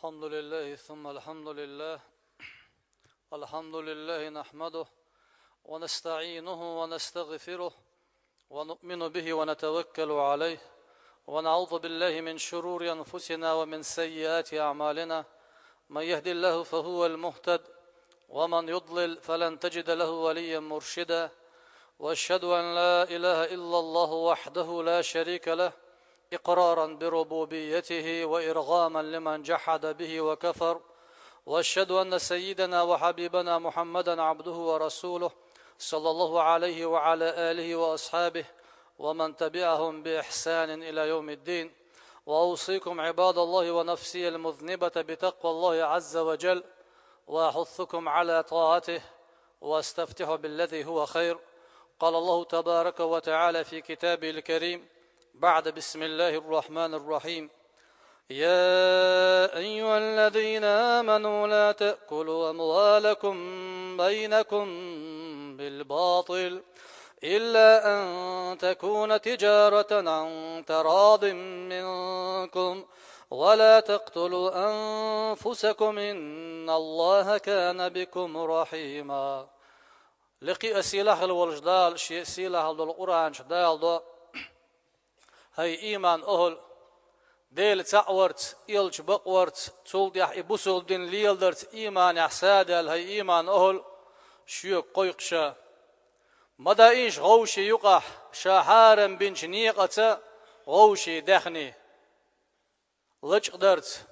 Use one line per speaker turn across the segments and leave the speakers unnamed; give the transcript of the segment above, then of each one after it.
الحمد لله ثم الحمد لله. الحمد لله نحمده ونستعينه ونستغفره ونؤمن به ونتوكل عليه ونعوذ بالله من شرور أنفسنا ومن سيئات أعمالنا. من يهد الله فهو المهتد ومن يضلل فلن تجد له وليا مرشدا. وأشهد أن لا إله إلا الله وحده لا شريك له إقرارا بربوبيته وإرغاما لمن جحد به وكفر. وأشهد أن سيدنا وحبيبنا محمدا عبده ورسوله صلى الله عليه وعلى آله وأصحابه ومن تبعهم بإحسان إلى يوم الدين. وأوصيكم عباد الله ونفسي المذنبة بتقوى الله عز وجل، وأحثكم على طاعته واستفتح بالذي هو خير. قال الله تبارك وتعالى في كتابه الكريم بعد بسم الله الرحمن الرحيم: يا أيها الذين آمنوا لا تأكلوا أموالكم بينكم بالباطل إلا أن تكون تجارة عن تراض منكم ولا تقتلوا أنفسكم إن الله كان بكم رحيما. لقي أسيلة الوجدال شيء سيلة القرآن شدال دو هاي إيمان أهل ديل تعورت إلج بقورت تولد يح إبوسول دين ليلدرت إيمان يحسادل هاي إيمان أهل شيوك قيقشا مدى إيش غوشي يقح شاحارا بن جنيقة غوشي دخني لج قدرت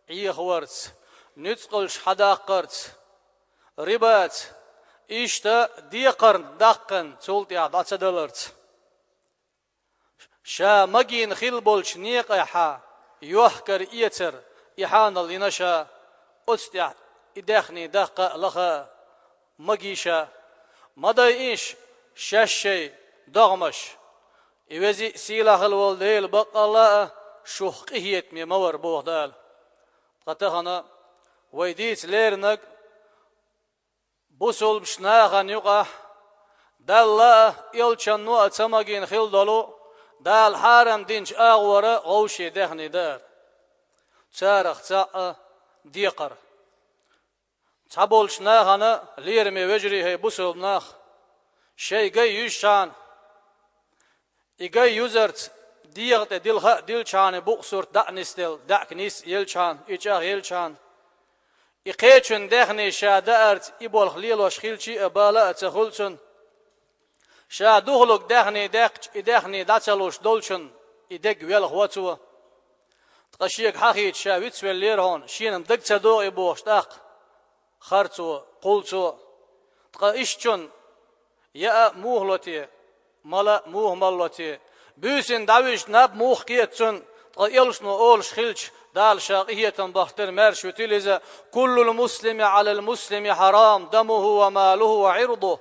عيخ ورت نتقلش حداقرت ربات إيشتا ديقرن دقن تولد يح داتدلرت شا مجين خلبولش نيقيحا يوحكر إيتر إحان اللينشا أستع إدخني دقة لخا مجيشا مدى إيش شاشي دغمش إوزي سيلا الوالديل بقى الله شوحقيت ممور بوغدال قطخنا ويديت ليرنك بوسول بشناغن يقع دالله إلشان نوع تمجين خلدلو دال حارم دينش آغورا غوشي دخني دار تارخ تاء ديقر تابولش ناغانا ليرمي وجري هي بوسل ناغ شي جاي يشان إيجاي يوزرت ديغت ديلها ديلشان بوكسور دعنستل دعنيس يلشان إيجاغ يلشان إيقيتشن دخني شا دارت إبول خليل وشخيلشي أبالا أتخلشن شا دوغلوك دخني داتلوش دولشن إدق ويلخ واتوا تقشيك حقيت شا ويتسوال ليرهون شينم دقتا دو إبوش تاق خارتوا قولتوا تقا إشتشن يا موهلوتي مالا موه مالوتي بيسن داويش ناب موه كيتسن تقا إلشنو أولش خلش دال شاقية بختر مارش وتلزا كل المسلم على المسلم حرام دمه وماله وعرضه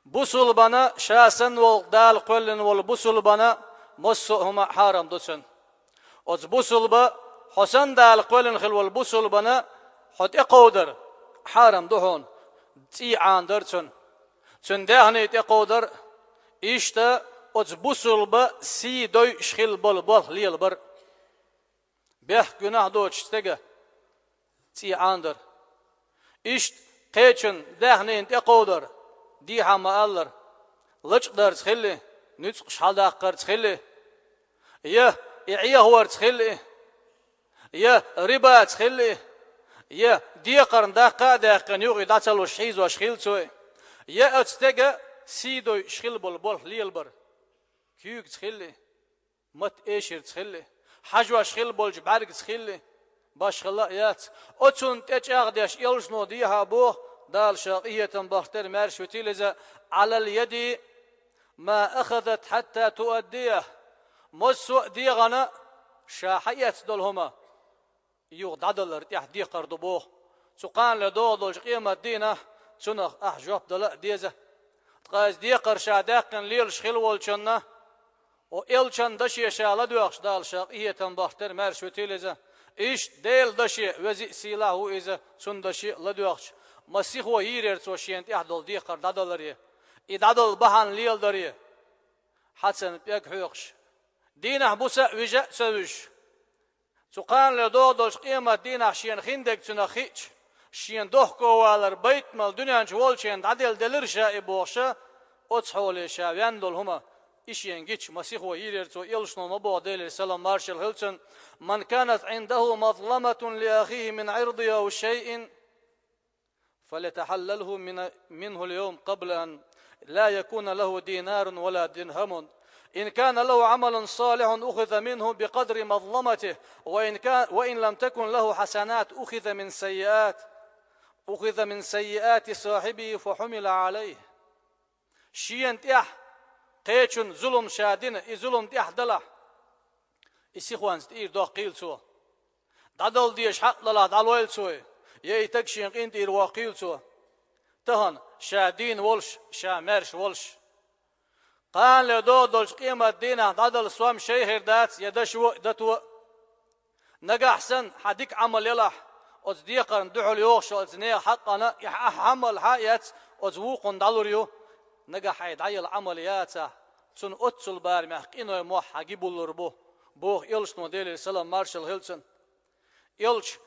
بوسل بنا شاسن والدال قلن والبوسل بنا مسوهما حرام دوسن أز بوسل با حسن دال قلن خل والبوسل بنا حد إقودر حرام دهون تي عاندر تن دهني إقودر إشتا أز بوسل با سي دوي شخل بل ليل بر بيح جناح دوش تجا تي عاندر إشت قيتشن دهني إقودر دي حما ألر لج دار تخلي نتق شحال قر تخلي يا إعيه ور تخلي يا ربا تخلي يا دي قرن دقن يوغي داتلو شحيز وشخيل توي يا أتستجا سيدو شخيل بول ليل بر كيوك تخلي مت إيشر تخلي حجوا شخيل بول جبارك تخلي باش خلايات أتون تجاغدش يلشنو ديها بوه دال شاقية بختر مارش وتيلزا على اليد ما أخذت حتى تؤديه مسو ديغنا شاحية دولهما يوغ دادل ارتيح دي قردبوه سقان لدودل قيمة دينه سنخ أحجوب دلاء ديزة تقاز دي قرشا داقن ليل شخيل والشنة وإلشن دشي شالدوخش دال شاقية بختر مارش وتيلزا إيش ديل دشي وزي سيلاه إذا سن دشي لدوخش مسيح وهيرر توشينت أحدل ديقر دادلري إدادل بحان ليل دري حسن بيك حيقش دينه بوسا وجا سوش سقان لدودش قيمة دينا شين خندق تنخيش شين دوحكو والر بيت مال دنيا شوال شين عدل دلرشا إبوشا أتصحول شاويان دول هما إشيان جيتش مسيح ويرير تو إلشنو مبو ديل سلام مارشال هيلتون من كانت عنده مظلمة لأخيه من عرض أو شيء فليتحلله منه اليوم قبل أن لا يكون له دينار ولا درهم إن كان له عمل صالح أخذ منه بقدر مظلمته وإن لم تكن له حسنات أخذ من سيئات صاحبه فحمل عليه شين تيح قيتشن ظلم شادين ظلم تيح دلح إسيخوان ستير دو قيل سوا دادل ديش حق دلح دالويل سوا يأتكشين قينت إرواقيل سوا تهن شادين ولش شامرش ولش قال لدو دولش قيمة دينا دادل سوام شيخر دات يدشو دتو نجا حسن حديك عمل يلح أصديقا ندعو اليوش أزنيا حقنا يحمل حيات أزوق دالوريو نجا حيد عيل عمليات تون أتصل بار محقينو موح حجيبو الربو بوخ يلش موديل السلام مارشال هيلتون يلش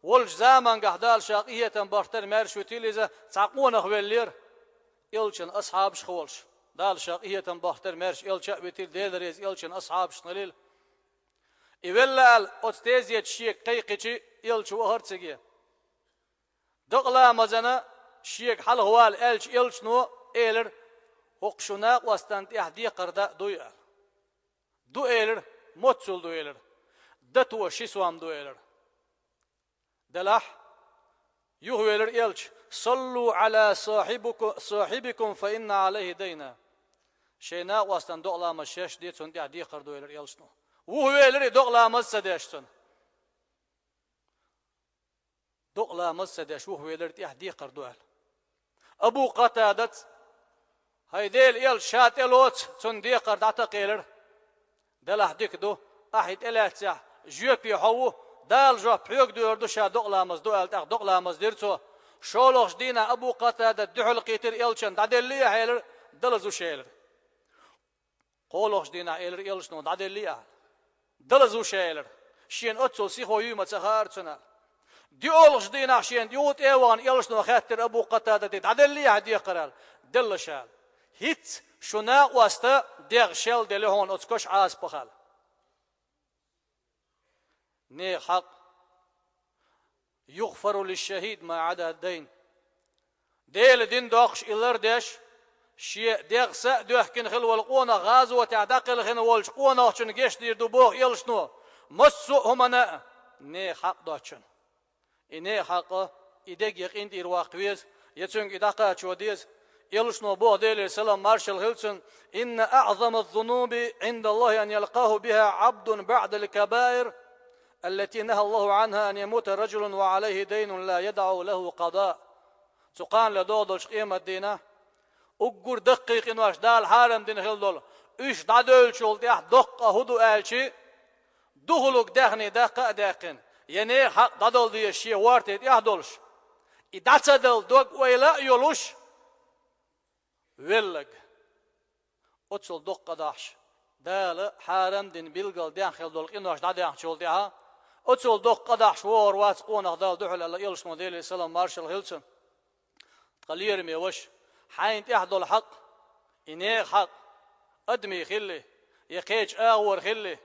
ولش زمان قهدال شاقية بارتر مارشو تيليزا تعقونا خويلير يلشن أصحاب شخولش دال شاقية بارتر مارش يلشا بيتيل ديلريز يلشن أصحاب شنليل إيوالال أتستيزيت شيك قيقشي يلش وهرتسجيه دقلا مزنا شيك حل هوال إلش يلش نو إيلر وقشناق واستانت إحدي قردا دو إيلر موتسول دو إيلر دتو شيسوام دو إيلر دلح يهويلر إلش صلوا على صاحبكم فإن عليه دينا شيناق واستان دقلا مشيش ديت سنتي إحدي قردو إيلر يلش نو وهويلر دقلا مسداشتن دقلا مسداش وهويلر إحدي قردو إيلر أبو قتادة هيديل إل شات إلوت تندي قرد قيلر دلح ديكدو أحد إلاتسع جيبي حوو دال جو بيوك دوردو شا دقلامز دو ألتاق دقلامز ديرتو شولوش دينا أبو قتادة دحل قيتر إلشن دادل ليه هيلر دلزو شيلر قولوش دينا إلر إلشنو دادل ليه دلزو شيلر شين أتسو سيخو يوم تخارتنا دي أولش دينا شين ديوت إيوان إلشنو خاتر أبو قتادة دادل ليه دي قرال دل شال هيت شنا واسطة ديغ شل دلهون أتكش عاز بخال ني حق يغفر للشهيد ما عدا الدين ديل دين دوخش إلر ديش شيء ديغ سا دوحكن خل والقونا غازو وتعدقل خن والقونا وشن جيش دير دوبوغ يلشنو مسو همنا ني حق دوشن إني حق إدق يقين دير واقويز يتسنك إدقا شوديز يلشنو بوه ديلي سلام مارشال هيلتون إن أعظم الذنوب عند الله أن يلقاه بها عبد بعد الكبائر التي نهى الله عنها أن يموت رجل وعليه دين لا يدع له قضاء تقان لدودش قيمة دينا أقر دقيق إنواش دال حارم دين خلدول إش دادول شول ديح دقة هدو آلشي دخلوك داخني دقة داقن يعني حق دادول دي الشيء وارتي ديح دولش إداتدل دوك ويلا يولوش ولق أتصل دقة داش دال حارم دين بيلقل ديان خلدول إنواش داديان شول ديها أتصل دقة داش وور واتقون دال دحل الله يلش موديل السلام مارشال هيلتون قليل ميوش حين تحضر الحق إني حق أدمي خلي يقيج آور خلي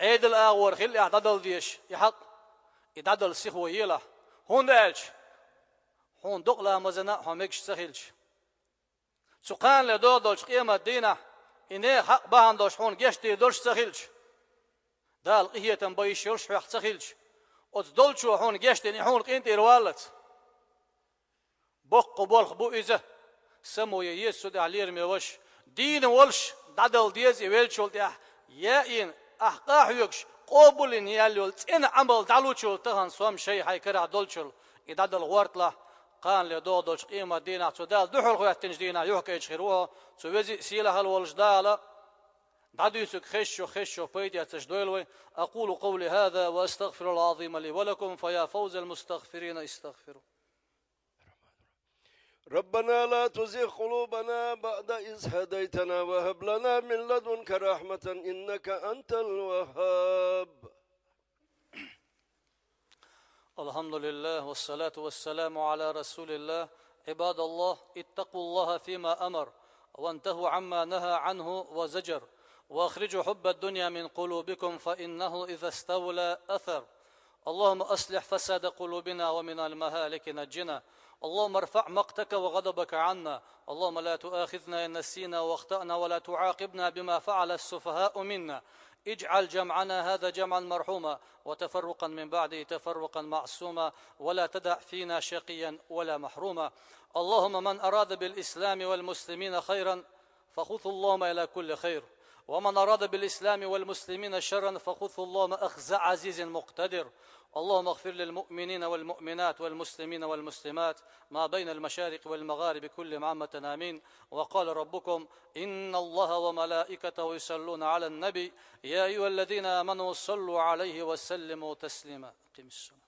عيدل آور خلي أعتدل ديش يحق يدعدل سيخو يلا هون دالش هون دقلا مزنا هون ميكش سخيلش سقان لدودلش قيمة دينا إني حق باهندوش هون جشتي دولش سخيلش دال قهية تنبيش يلش حق سخيلش أتدولشو هون جشتي هون قينتي روالت بق بولخ بو إذا سمو يسود علير ميوش دين ولش دادل ديز يويلش ولتيح يائن أحقاح يكش قبول يالول تين عمل دالوشول تهان سوام شيء حيكرع دولشول يدادل غورتلا قان لدودلش قيمة دينا تدال دحول خوات تنجدينا يوحك يشخروها توزي سيلها الولش دالا دادو يسك خشو بيدي تجدولوي أقول قولي هذا وأستغفر الله العظيم لي ولكم فيا فوز المستغفرين استغفروا
ربنا لا تزغ قلوبنا بعد إذ هديتنا وهب لنا من لدنك رحمة إنك أنت الوهاب
الحمد لله والصلاة والسلام على رسول الله. عباد الله، اتقوا الله فيما أمر وانتهوا عما نهى عنه وزجر، واخرجوا حب الدنيا من قلوبكم فإنه إذا استولى أثر. اللهم أصلح فساد قلوبنا ومن المهالك نجنا. اللهم ارفع مقتك وغضبك عنا. اللهم لا تؤاخذنا إن نسينا واخطأنا ولا تعاقبنا بما فعل السفهاء منا. اجعل جمعنا هذا جمعا مرحوما وتفرقا من بعده تفرقا معصوما، ولا تدع فينا شقيا ولا محروما. اللهم من أراد بالإسلام والمسلمين خيرا فخذه اللهم إلى كل خير، ومن أراد بالإسلام والمسلمين شرا فخذه اللهم أخذ عزيز مقتدر. اللهم اغفر للمؤمنين والمؤمنات والمسلمين والمسلمات ما بين المشارق والمغارب كلهم عامة آمين. وقال ربكم إن الله وملائكته يصلون على النبي يا أيها الذين آمنوا صلوا عليه وسلموا تسليما. أقم الصلاة.